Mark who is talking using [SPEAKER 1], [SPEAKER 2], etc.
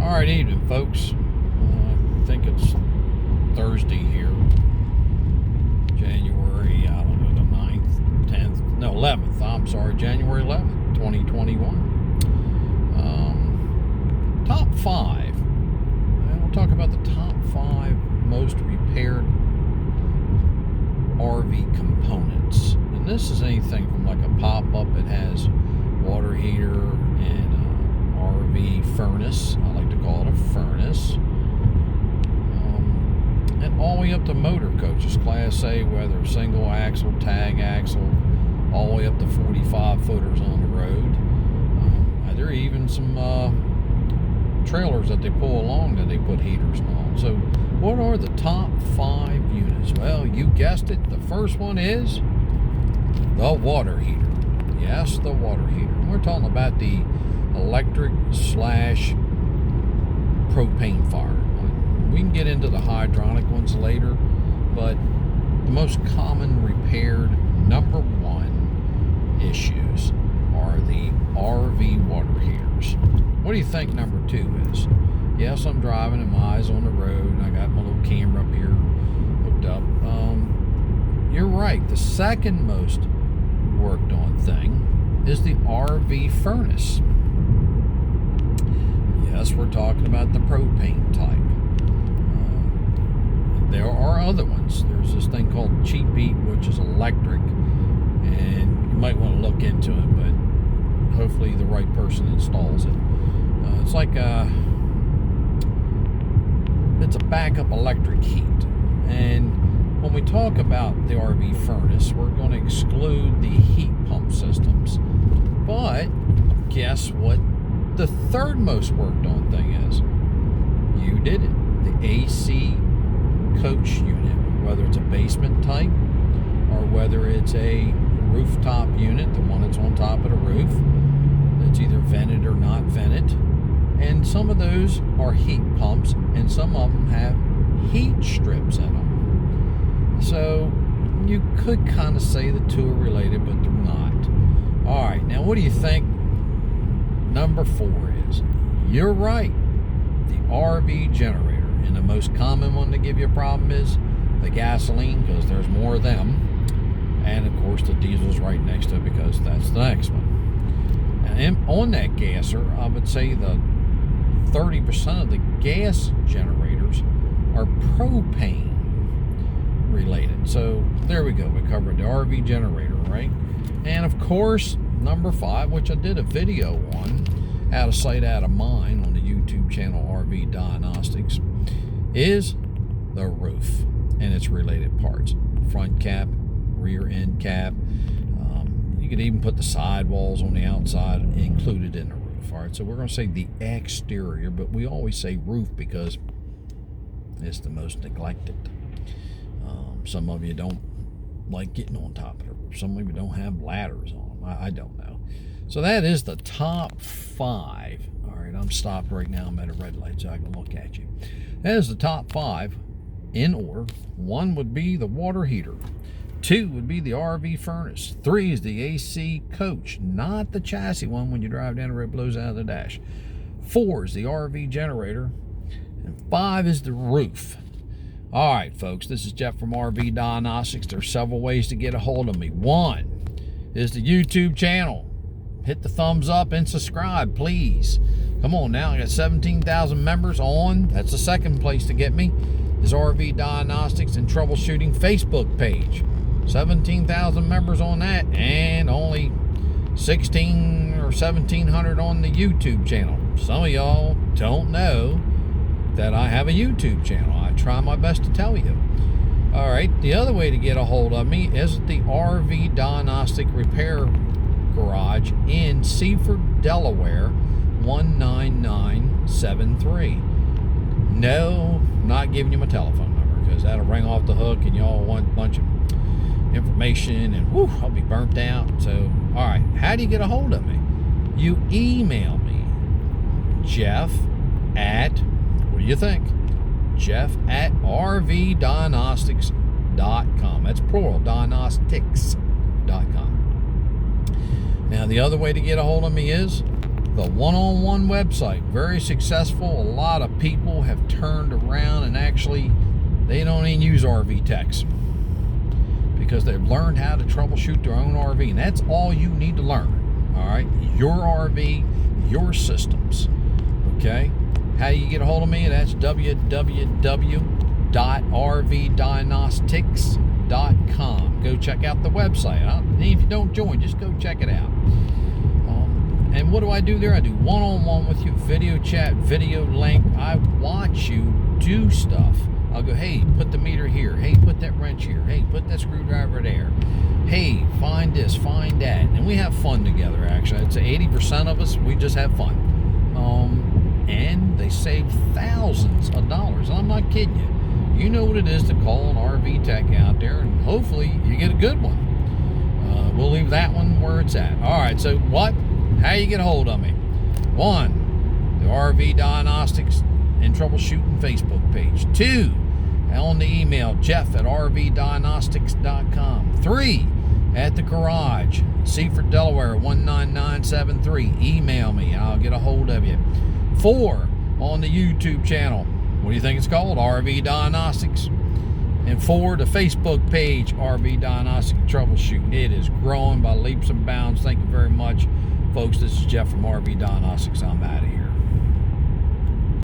[SPEAKER 1] Alright, evening folks. I think it's Thursday here. January, I don't know, the 9th, 10th, no, 11th. I'm sorry, January 11th, 2021. Top 5. And we'll talk about the top 5 most repaired RV components. And this is anything from like a pop-up that has water heater and RV furnace. I like to call it a furnace. And all the way up to motor coaches, Class A, whether single axle, tag axle, all the way up to 45 footers on the road. There are even some trailers that they pull along that they put heaters on. So what are the top 5 units? Well, you guessed it. The first one is the water heater. Yes, the water heater. And we're talking about the electric / propane fired one. We can get into the hydronic ones later, but the most common repaired number 1 issues are the RV water heaters. What do you think number 2 is? Yes, I'm driving and my eyes on the road and I got my little camera up here hooked up. You're right. The second most worked on thing is the RV furnace. Yes, we're talking about the propane type. There are other ones. There's this thing called Cheap Heat, which is electric, and you might want to look into it, but hopefully the right person installs it. It's like it's a backup electric heat. And when we talk about the RV furnace, we're going to exclude the heat pump systems. But guess what the third most worked on thing is? You did it. The AC coach unit, whether it's a basement type or whether it's a rooftop unit, the one that's on top of the roof, that's either vented or not vented. And some of those are heat pumps, and some of them have heat strips in them. So you could kind of say the two are related, but they're not. All right, now what do you think number 4 is? You're right, the RV generator. And the most common one to give you a problem is the gasoline, because there's more of them. And of course the diesel's right next to it because that's the next one. And on that gasser, I would say the 30% of the gas generators are propane related. So there we go. We covered the RV generator, right? And of course, number 5, which I did a video on, out of sight, out of mind, on the YouTube channel RV Diagnostics, is the roof and its related parts. Front cap, rear end cap. You could even put the sidewalls on the outside included in the roof. All right, so we're going to say the exterior, but we always say roof because it's the most neglected. Some of you don't like getting on top of the roof. Some of you don't have ladders on them. I don't know. So that is the top 5. All right, I'm stopped right now. I'm at a red light so I can look at you. That is the top 5 in order. 1 would be the water heater. 2 would be the RV furnace. 3 is the AC coach, not the chassis one when you drive down the road, blows out of the dash. 4 is the RV generator. And 5 is the roof. All right, folks, this is Jeff from RV Diagnostics. There's several ways to get a hold of me. 1 is the YouTube channel. Hit the thumbs up and subscribe, please. Come on now, I got 17,000 members on. That's the second place to get me, is RV Diagnostics and Troubleshooting Facebook page. 17,000 members on that, and only 16 or 1,700 on the YouTube channel. Some of y'all don't know that I have a YouTube channel. I try my best to tell you. All right, the other way to get a hold of me is the RV Diagnostic Repair Garage in Seaford, Delaware, 19973. No, not giving you my telephone number because that'll ring off the hook and y'all want a bunch of information and whew, I'll be burnt out. So, all right, how do you get a hold of me? You email me, Jeff at, what do you think? Jeff at rvdiagnostics.com. That's plural, diagnostics.com. Now, the other way to get a hold of me is the one-on-one website, very successful. A lot of people have turned around and actually they don't even use RV techs because they've learned how to troubleshoot their own RV, and that's all you need to learn. All right, your RV, your systems. Okay, how do you get a hold of me? That's www.rvdiagnostics.com. Go check out the website. If you don't join, just go check it out. And what do I do there? I do one-on-one with you, video chat, video link. I watch you do stuff. I'll go, hey, put the meter here. Hey, put that wrench here. Hey, put that screwdriver there. Hey, find this, find that. And we have fun together, actually. I'd say 80% of us, we just have fun. And they save thousands of dollars. I'm not kidding you. You know what it is to call an RV tech out there, and hopefully you get a good one. We'll leave that one where it's at. All right, so what? How you get a hold of me? 1, the RV Diagnostics and Troubleshooting Facebook page. 2, on the email, jeff@rvdiagnostics.com. 3, at the garage, Seaford, Delaware, 19973. Email me. I'll get a hold of you. 4, on the YouTube channel. What do you think it's called? RV Diagnostics. And 4, the Facebook page, RV Diagnostic Troubleshooting. It is growing by leaps and bounds. Thank you very much, folks. This is Jeff from RV Diagnostics. I'm out of here.